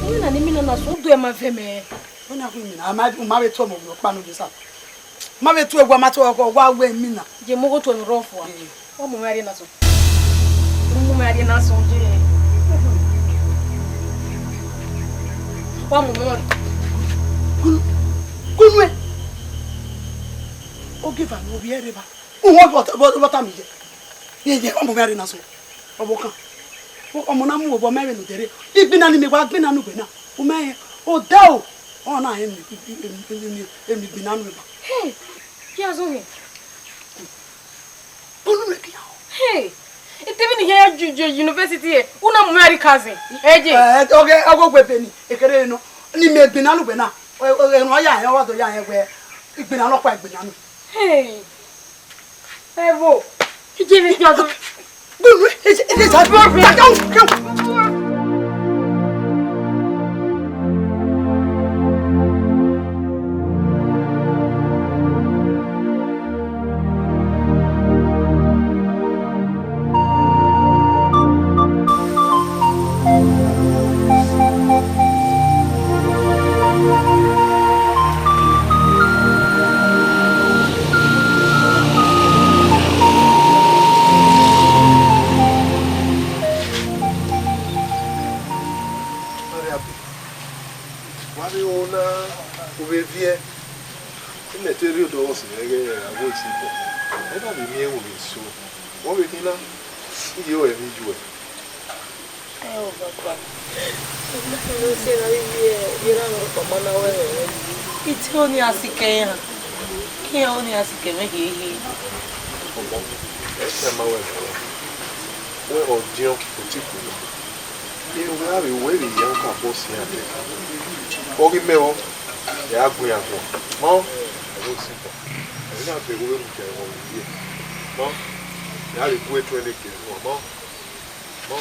Una ni mina na so do e ma fe me. Ona ku mina ma be to mo pa no bisa. Ma be to egwa ma to ko gwa gwa mina. Je mo go to mi rofo a. O mo mari na so. Mo mari na so je. Wa mo mo. Kunwe. O give am obi ereba. What am je? Ye o mo mari na so. Obokan. O mo na mu obo mari no dere. Igbina ni me gwa gbina nu gbe na. O me o da o. O na em gbina nu ba. Hey. Ki azo me. Kunwe ki ya. Hey. Ite bi ni here university e. Una mo mari cousin. Eje. Okay, ago gbe pe ni. Ekere no. Ni me gbina nu gbe na. O ya yan wa do ya yan gbe. Igbina lo pa igbina nu. Hey. Evo. Ije mi ki azo. Kunwe, it is a come. Oni asike ha. Ki oni asike me hi. Essa mawe. We odio otiku. E we have we be yan ka boss ya be. Ogi mewo. Ya agun ya go. Mo, o si po. E na be we mu ke won yi. Mo. Ya le ku 20 ke. Mo. Mo.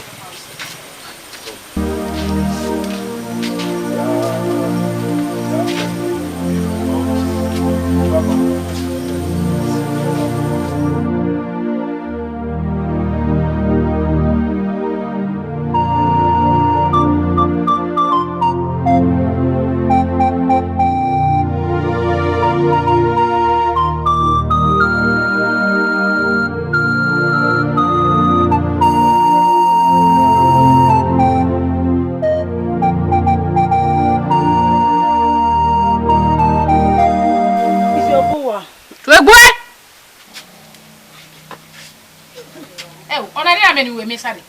Sorry.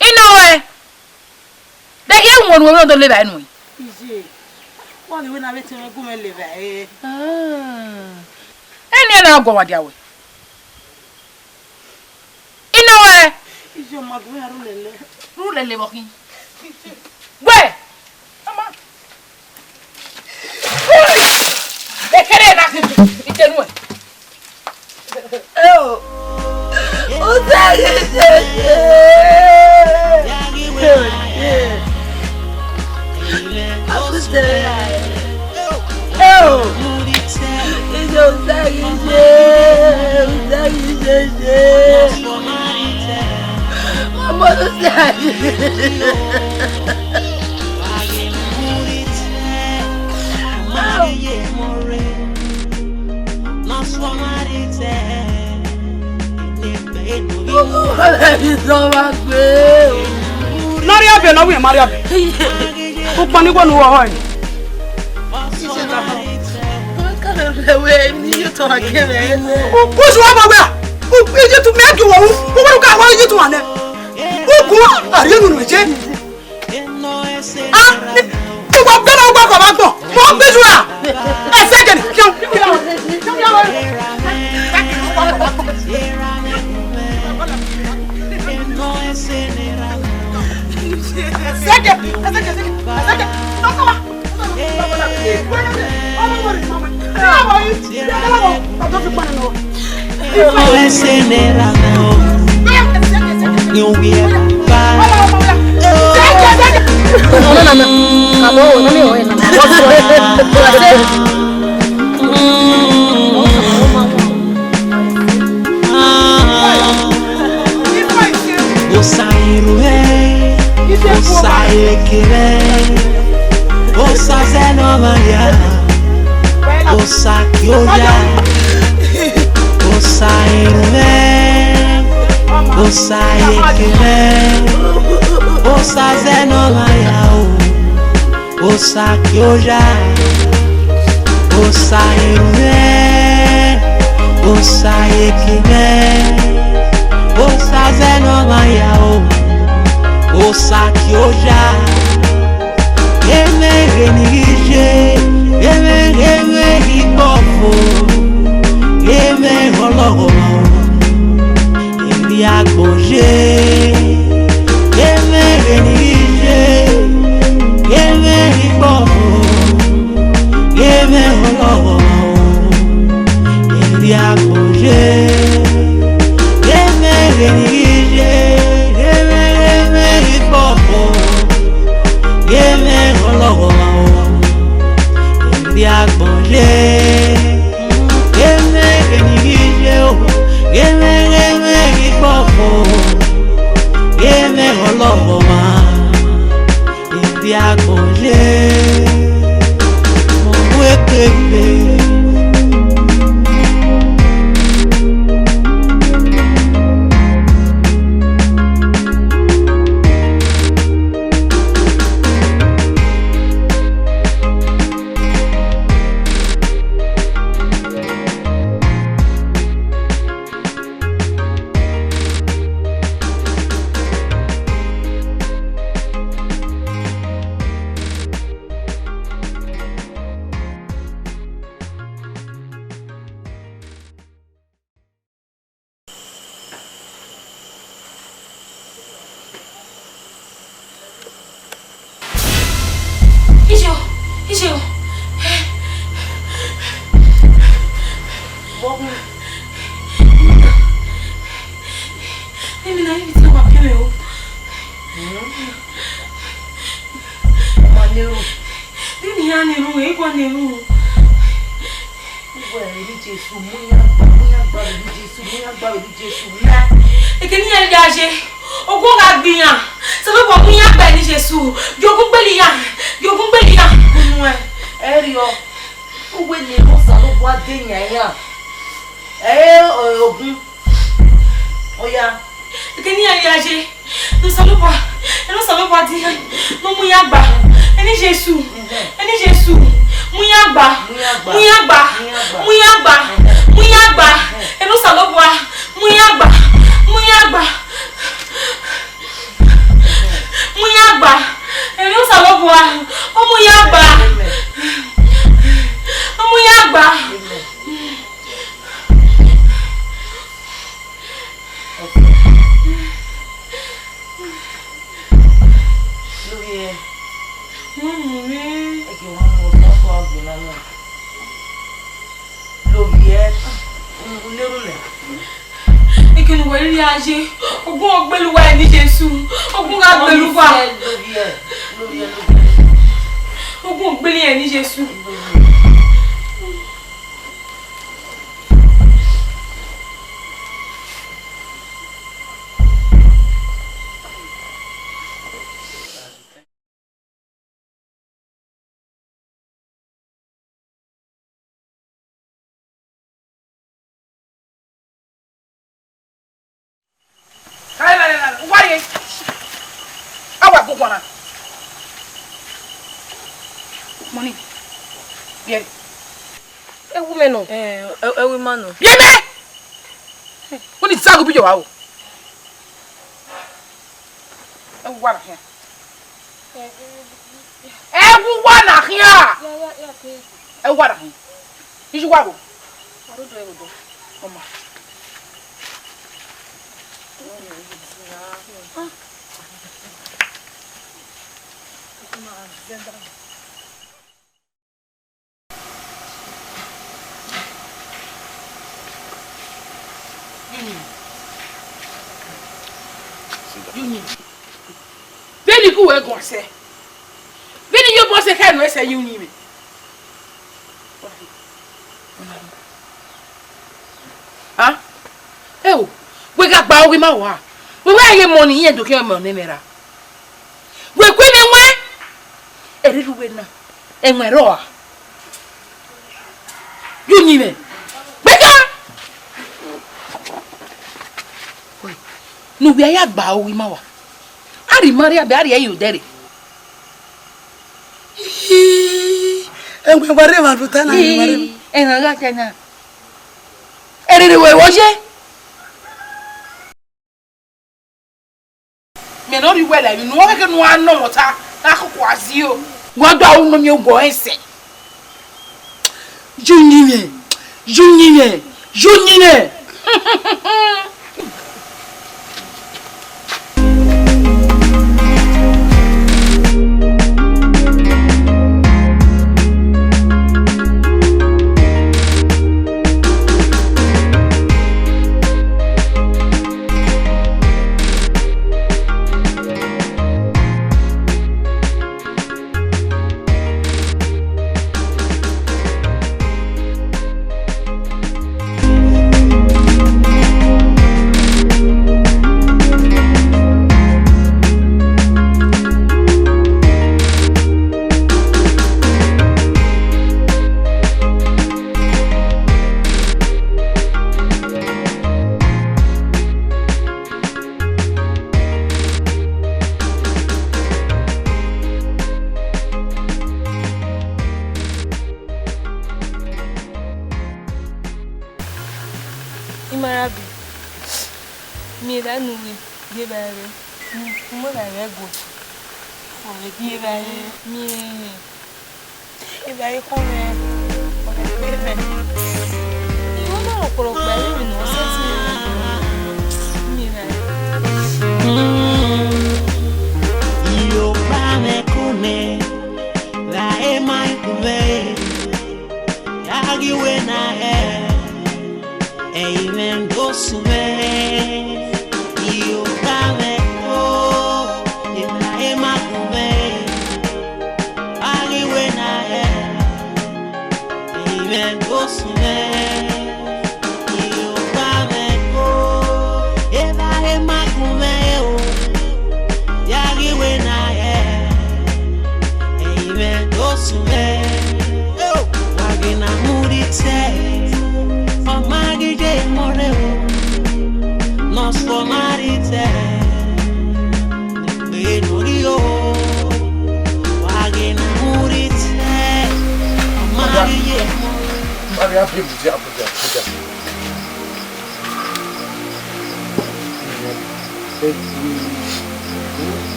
Inowe. The young one will not live anyway. Easy. Well, when I let him go and live, Any other go their way. Inowe. Is your mother Rule walking. Where? Mama. They can't ask it anyway. Oh. Maria be no we Maria be. O pani go no wo ho ni. We need to again. O so wa gba. O eje tu me ju wo. O wo ka wa eje tu ane. O go ari nu nu je. Ah! O gba gbe na gba ko ba gbo. Mo gbe ju ra. E se je ni. Osa ekele, osa zenomaya, osa kyoja, osa erume, osa ekele, osa zenomaya, osa kyoja, osa erume, osa ekele, osa zenomaya, osa kyoja. Emerenije, emerenihibofo, emeroloho, eriagboje, emerenije, emerihibofo, emeroloho, eriagboje, emerenije, emerihibofo. Give me hello, Biagbonje. Give me Benigio, give me Bofo, give me hello, Biagbonje. Mon Money. Bien. Ewu meno. Ewu mano. Bien me. Woni tsago bi jowa o. Ewu wa na hia. Ewu wa na hia. Ewu wa na hia. Iji wa go. Odo. Mama. Union. Veni ku we gon se. Veni yo bo se ka no se union me. Ah? Eh o, we ga gba o we ma wa. We we ye money yen do ke mo ni mera. We queen and why? A little winner. And my roar. You need it. No, we are bow with Mawa. I remarry a barrier you, Daddy. And whatever, Lieutenant, and I got an anyway, was ye? Me not well, I know I can one know what I was you. What do I know you go and say? Junine.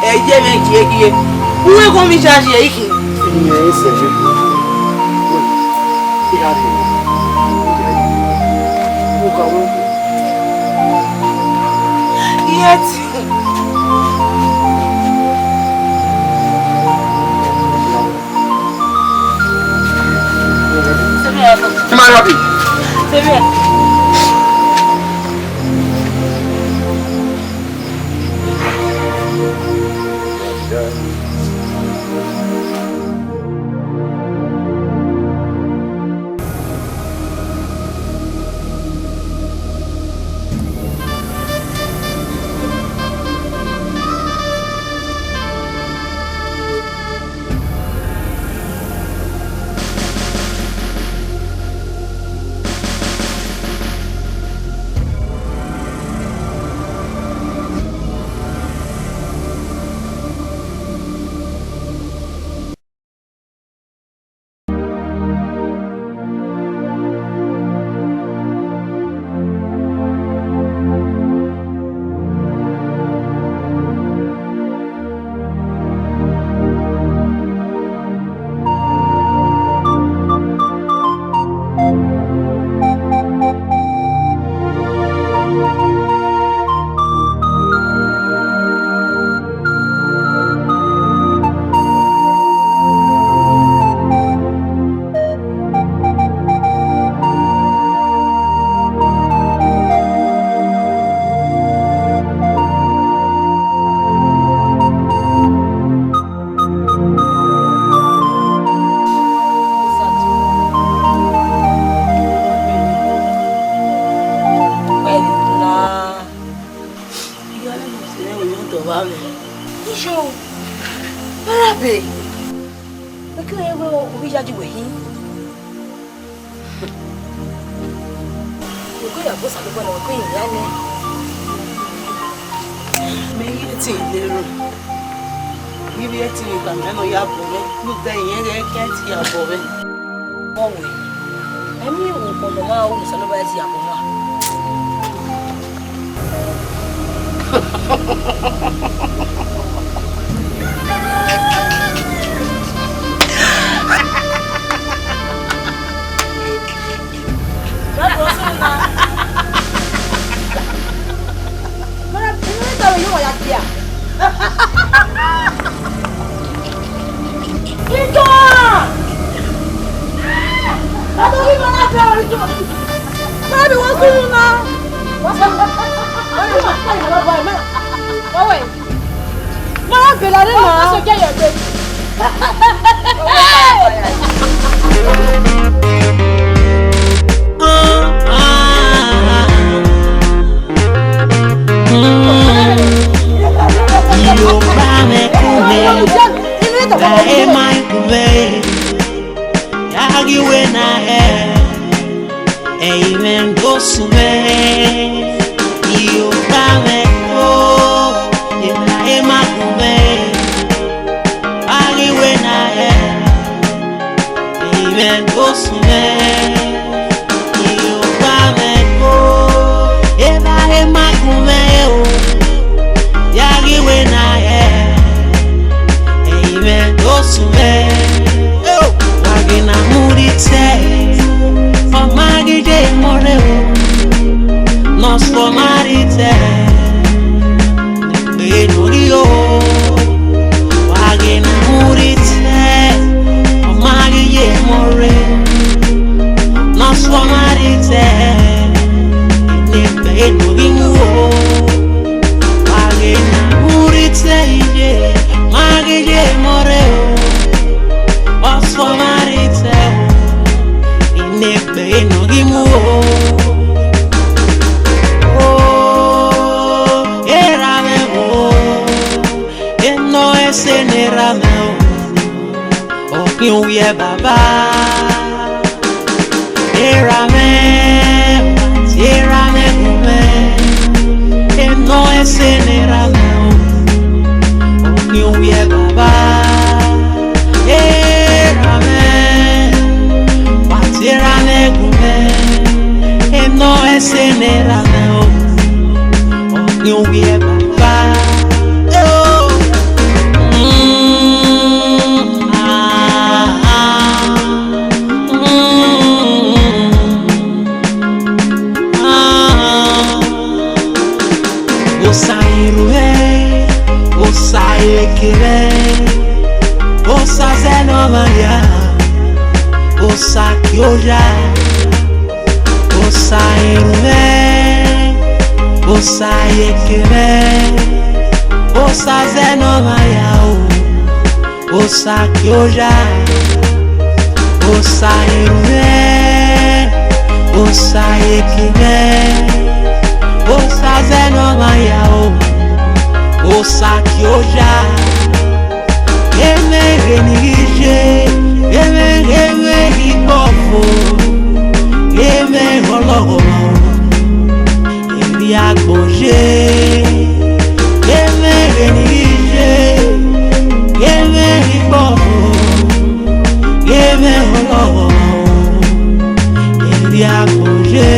Eje me kiye. Uwe ko mi charge iki. Ìyẹn ẹsẹ̀ mi. Ìyá rẹ̀. Mo kà wọ́n. Yet. Am I happy? Osa irue, osa ekere, osa zenomaya, osa kyoja, osa irue, osa ekere, osa zenomaya, osa kyoja, osa irue, osa ekere. Osa zenomaya osa kyoja emerenije ibofo holoho ebi agboje emerenije ibofo holoho ebi agboje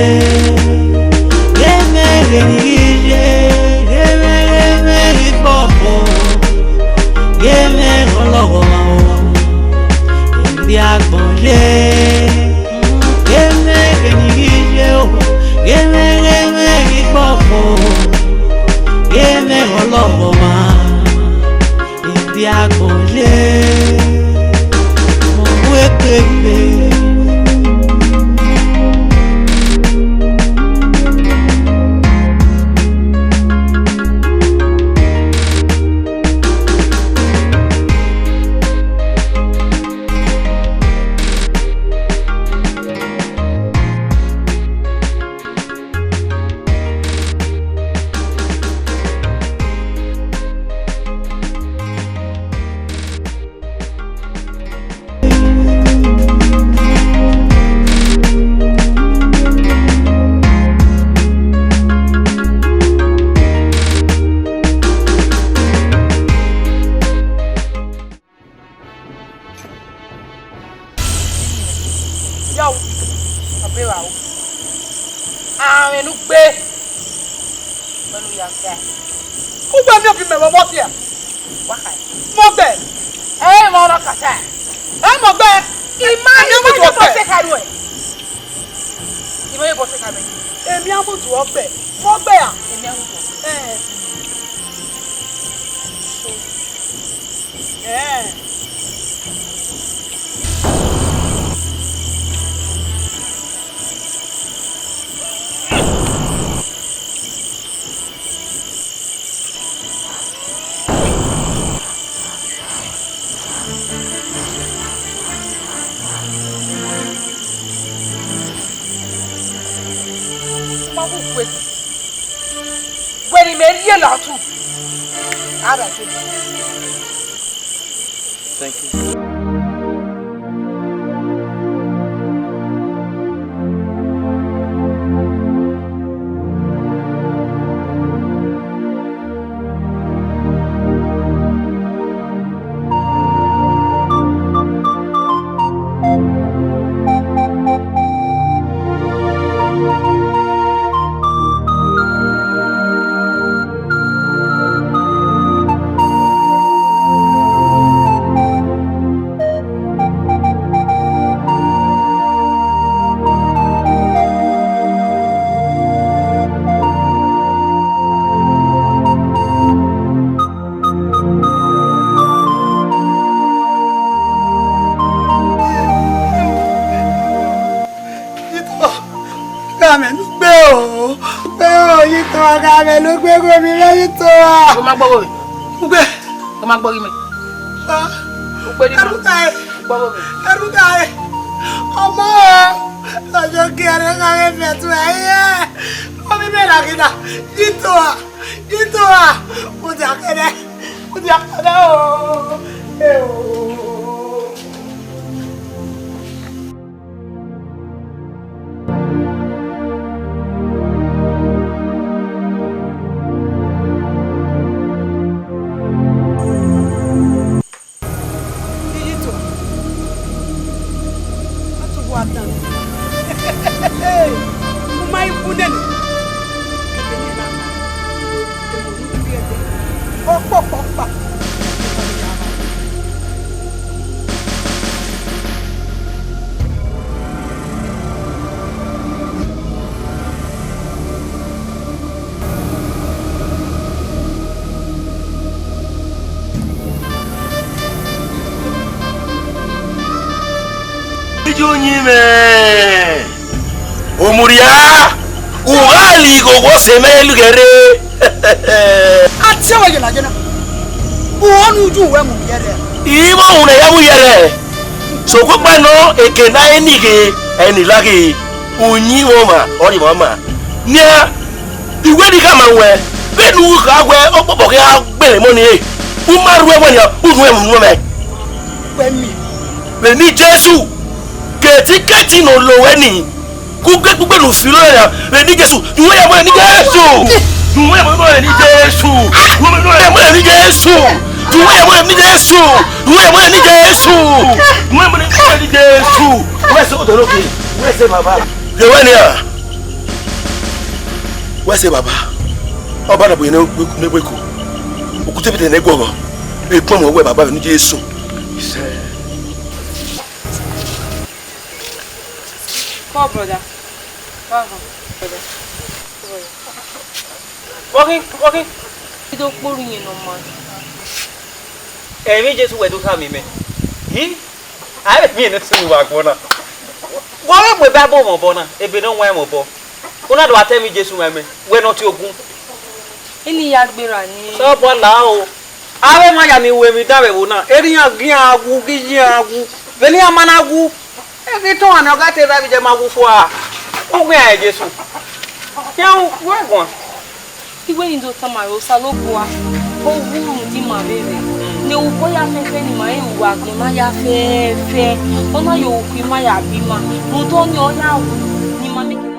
Thank you. Junyime. Umuria. Ugali gogo semelu gere. Atsewa jena jena. Uonu ju we mu yere. Ibo une ya mu yere. So ko pa no ekena enige enilage onyi woma ori mama. Nia iwe di ka manwe. Benu ka gwe opopo ka gbere mo ni e. Umaru e woni unu e mu me. Bemi Jesu. Keti no lo weni. Kuge no silo ya. Beni Jesu. Iwe ya mo ni Jesu. Iwe mo ni Jesu. Iwe mo ni Jesu. Iwe mo ni Jesu. Iwe mo ni Jesu. Iwe mo ni Jesu. Where se odoroke? Where se baba? Ye weni ya. Where se baba? Oba na bo ne gbeku. Okute bi ne gbogo. E pon mo we baba ni Jesu. Come, brother. Come, brother. Walking. You don't pull me no more. Every just where to come me. He? I have been a sin work. Why am I babble, Bona? If you don't wear more ball. Una do tell me just we're not your goon. Any yard be running. So, what now? I am Miami where we die. Any Agu, Giagu, Velia Managu. Every time I got a rabbit, I'm a for. Oh, where I guess. Now, where one? He went into Tamaro, Salopua. Oh, who did my baby? No boy, I think any my work, Maya fair. Honor you, Maya Bima. Who don't know now? Nima make it.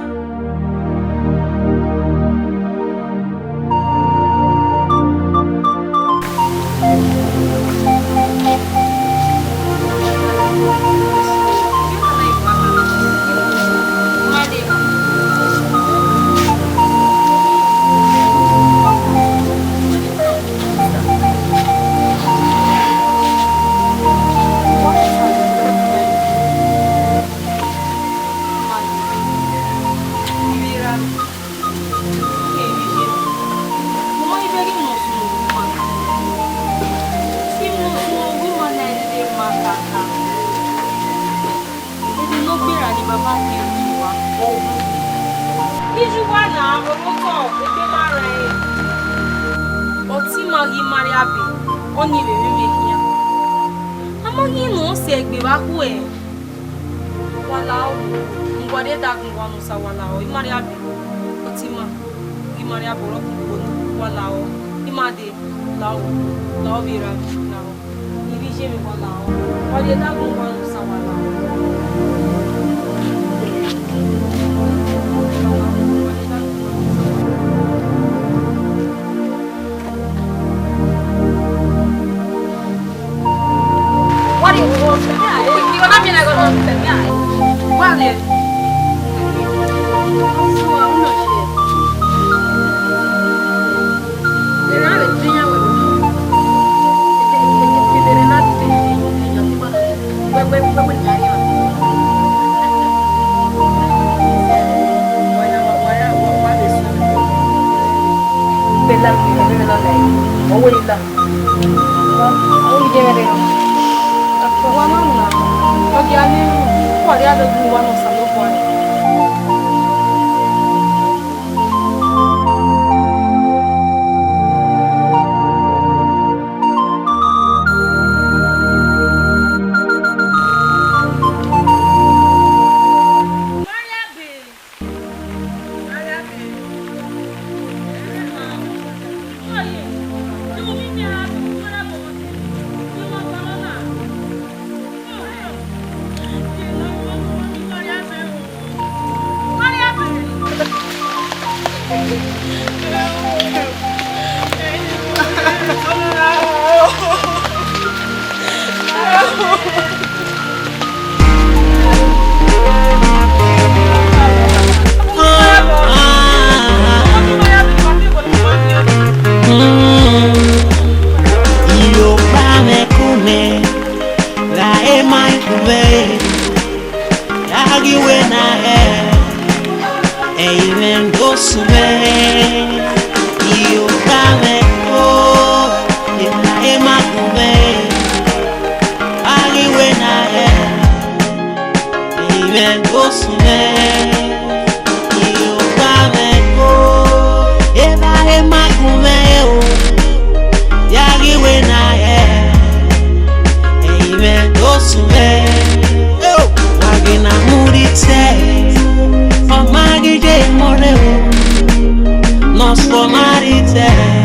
marite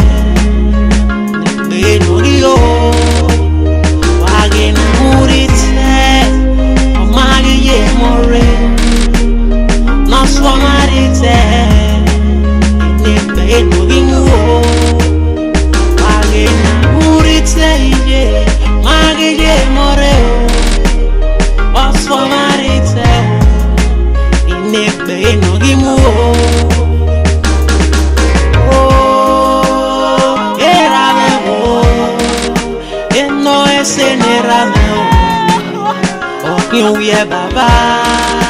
ne no rio wage na murite o magi ye more no so marite ne no rio wage na murite ye magi ye more o so marite ne no rio Senera meu, oh, que eu ia babar.